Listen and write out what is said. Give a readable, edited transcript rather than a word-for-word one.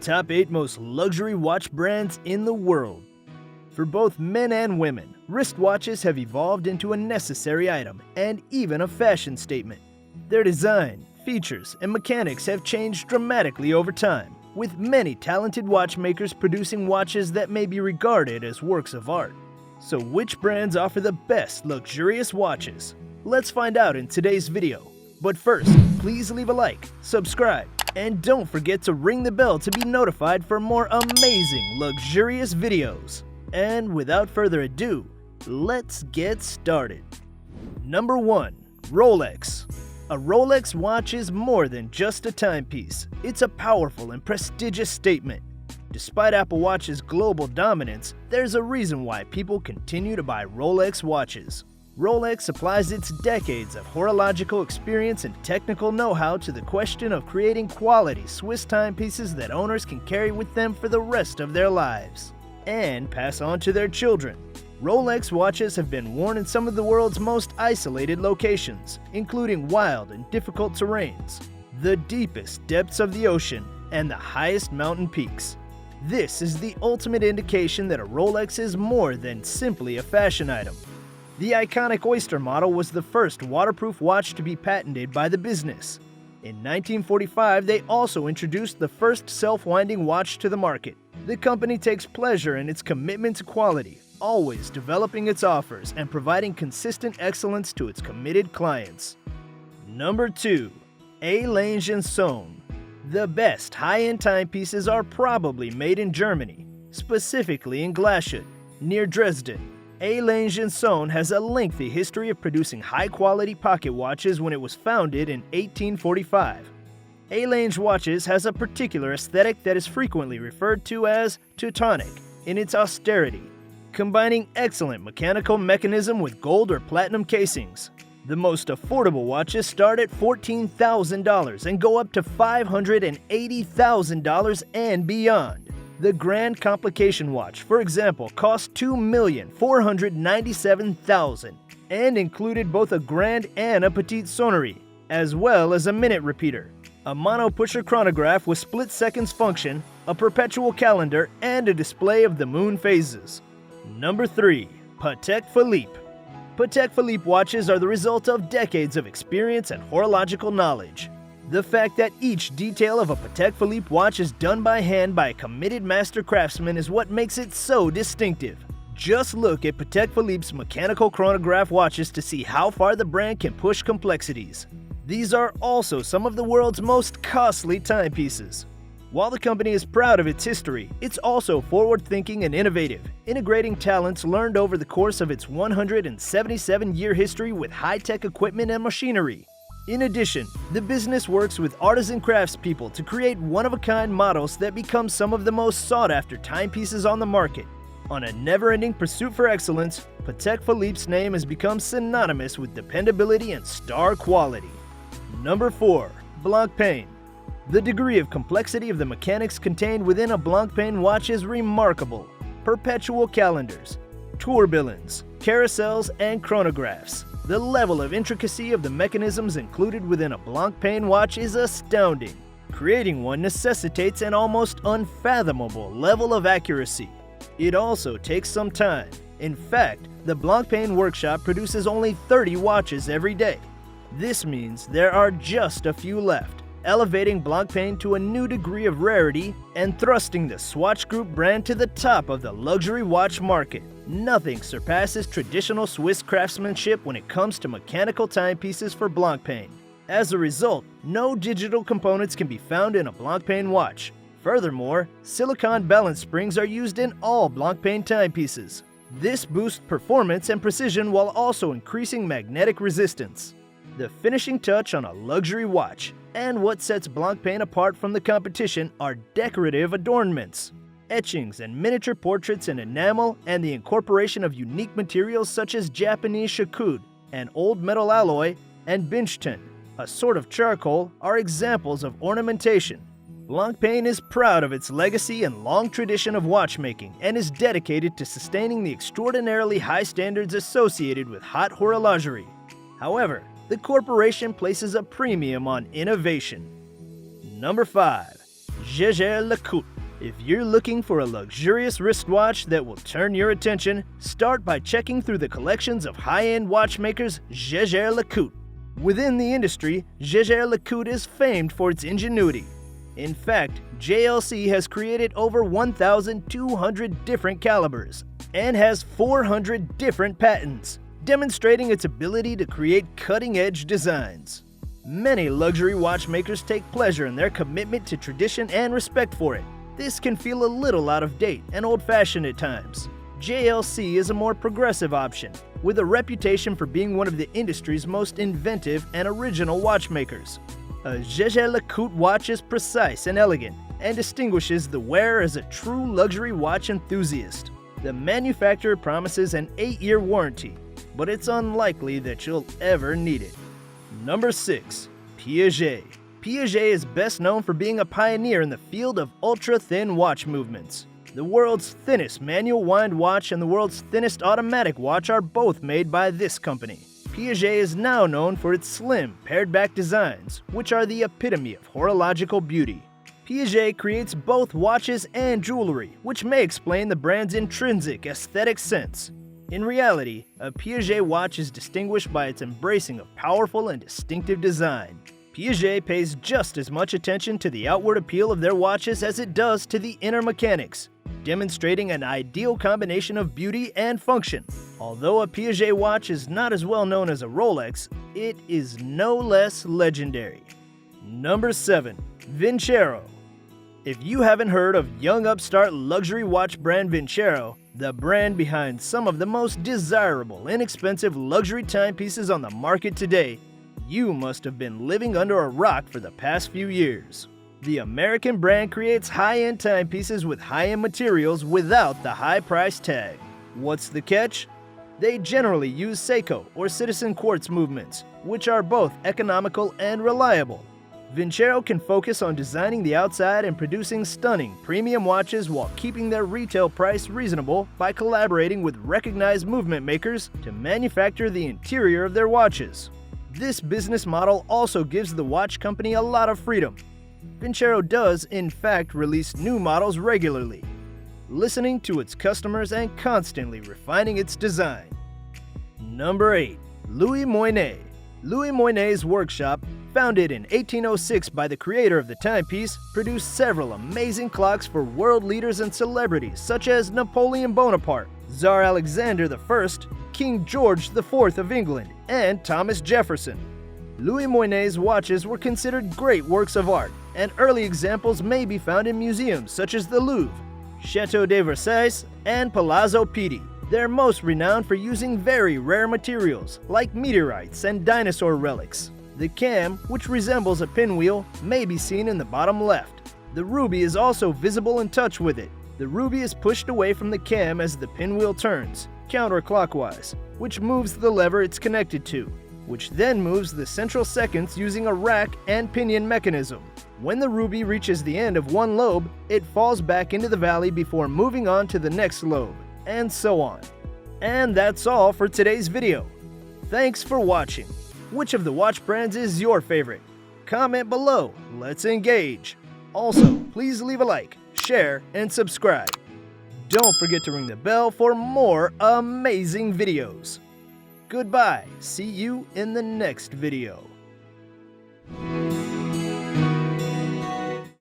top 8 most luxury watch brands in the world. For both men and women, wristwatches have evolved into a necessary item and even a fashion statement. Their design, features, and mechanics have changed dramatically over time, with many talented watchmakers producing watches that may be regarded as works of art. So which brands offer the best luxurious watches? Let's find out in today's video. But first, please leave a like, subscribe, and don't forget to ring the bell to be notified for more amazing, luxurious videos. And without further ado, let's get started. Number 1. Rolex. A Rolex watch is more than just a timepiece. It's a powerful and prestigious statement. Despite Apple Watch's global dominance, there's a reason why people continue to buy Rolex watches. Rolex applies its decades of horological experience and technical know-how to the question of creating quality Swiss timepieces that owners can carry with them for the rest of their lives and pass on to their children. Rolex watches have been worn in some of the world's most isolated locations, including wild and difficult terrains, the deepest depths of the ocean, and the highest mountain peaks. This is the ultimate indication that a Rolex is more than simply a fashion item. The iconic Oyster model was the first waterproof watch to be patented by the business. In 1945, they also introduced the first self-winding watch to the market. The company takes pleasure in its commitment to quality, always developing its offers and providing consistent excellence to its committed clients. Number 2. Lange and Sohne. The best high-end timepieces are probably made in Germany, specifically in Glashütte, near Dresden. Lange and Sohne has a lengthy history of producing high-quality pocket watches when it was founded in 1845. Lange watches has a particular aesthetic that is frequently referred to as Teutonic in its austerity, combining excellent mechanical mechanism with gold or platinum casings. The most affordable watches start at $14,000 and go up to $580,000 and beyond. The Grand Complication watch, for example, cost $2,497,000 and included both a grand and a petite sonnerie, as well as a minute repeater, a mono-pusher chronograph with split seconds function, a perpetual calendar, and a display of the moon phases. Number 3. Patek Philippe. Patek Philippe watches are the result of decades of experience and horological knowledge. The fact that each detail of a Patek Philippe watch is done by hand by a committed master craftsman is what makes it so distinctive. Just look at Patek Philippe's mechanical chronograph watches to see how far the brand can push complexities. These are also some of the world's most costly timepieces. While the company is proud of its history, it's also forward-thinking and innovative, integrating talents learned over the course of its 177-year history with high-tech equipment and machinery. In addition, the business works with artisan craftspeople to create one-of-a-kind models that become some of the most sought-after timepieces on the market. On a never-ending pursuit for excellence, Patek Philippe's name has become synonymous with dependability and star quality. Number 4. Blancpain. The degree of complexity of the mechanics contained within a Blancpain watch is remarkable. Perpetual calendars, tourbillons, carousels, and chronographs. The level of intricacy of the mechanisms included within a Blancpain watch is astounding. Creating one necessitates an almost unfathomable level of accuracy. It also takes some time. In fact, the Blancpain workshop produces only 30 watches every day. This means there are just a few left, elevating Blancpain to a new degree of rarity and thrusting the Swatch Group brand to the top of the luxury watch market. Nothing surpasses traditional Swiss craftsmanship when it comes to mechanical timepieces for Blancpain. As a result, no digital components can be found in a Blancpain watch. Furthermore, silicone balance springs are used in all Blancpain timepieces. This boosts performance and precision while also increasing magnetic resistance. The finishing touch on a luxury watch, and what sets Blancpain apart from the competition, are decorative adornments. Etchings and miniature portraits in enamel and the incorporation of unique materials such as Japanese shakud, an old metal alloy, and binchton, a sort of charcoal, are examples of ornamentation. Blancpain is proud of its legacy and long tradition of watchmaking and is dedicated to sustaining the extraordinarily high standards associated with haute horlogerie. However, the corporation places a premium on innovation. Number 5. Jaeger-LeCoultre. If you're looking for a luxurious wristwatch that will turn your attention, start by checking through the collections of high-end watchmakers Jaeger-LeCoultre. Within the industry, JaegerLeCoultre is famed for its ingenuity. In fact, JLC has created over 1,200 different calibers and has 400 different patents, demonstrating its ability to create cutting-edge designs. Many luxury watchmakers take pleasure in their commitment to tradition and respect for it. This can feel a little out of date and old-fashioned at times. JLC is a more progressive option, with a reputation for being one of the industry's most inventive and original watchmakers. A JaegerLeCoultre watch is precise and elegant, and distinguishes the wearer as a true luxury watch enthusiast. The manufacturer promises an 8-year warranty, but it's unlikely that you'll ever need it. Number 6. Piaget. Piaget is best known for being a pioneer in the field of ultra-thin watch movements. The world's thinnest manual wind watch and the world's thinnest automatic watch are both made by this company. Piaget is now known for its slim, pared-back designs, which are the epitome of horological beauty. Piaget creates both watches and jewelry, which may explain the brand's intrinsic aesthetic sense. In reality, a Piaget watch is distinguished by its embracing of powerful and distinctive design. Piaget pays just as much attention to the outward appeal of their watches as it does to the inner mechanics, demonstrating an ideal combination of beauty and function. Although a Piaget watch is not as well known as a Rolex, it is no less legendary. Number 7. Vincero. If you haven't heard of young upstart luxury watch brand Vincero, the brand behind some of the most desirable, inexpensive luxury timepieces on the market today, you must have been living under a rock for the past few years. The American brand creates high-end timepieces with high-end materials without the high price tag. What's the catch? They generally use Seiko or citizen quartz movements, which are both economical and reliable. Vincero can focus on designing the outside and producing stunning premium watches while keeping their retail price reasonable by collaborating with recognized movement makers to manufacture the interior of their watches. This business model also gives the watch company a lot of freedom. Vincero does, in fact, release new models regularly, listening to its customers and constantly refining its design. Number 8. Louis Moinet. Louis Moinet's workshop, founded in 1806 by the creator of the timepiece, produced several amazing clocks for world leaders and celebrities such as Napoleon Bonaparte, Tsar Alexander I, King George IV of England, and Thomas Jefferson. Louis Moinet's watches were considered great works of art, and early examples may be found in museums such as the Louvre, Château de Versailles, and Palazzo Pitti. They're most renowned for using very rare materials like meteorites and dinosaur relics. The cam, which resembles a pinwheel, may be seen in the bottom left. The ruby is also visible in touch with it. The ruby is pushed away from the cam as the pinwheel turns, counterclockwise, which moves the lever it's connected to, which then moves the central seconds using a rack and pinion mechanism. When the ruby reaches the end of one lobe, it falls back into the valley before moving on to the next lobe, and so on. And that's all for today's video. Thanks for watching. Which of the watch brands is your favorite? Comment below, let's engage. Also, please leave a like, share, and subscribe. Don't forget to ring the bell for more amazing videos. Goodbye, see you in the next video.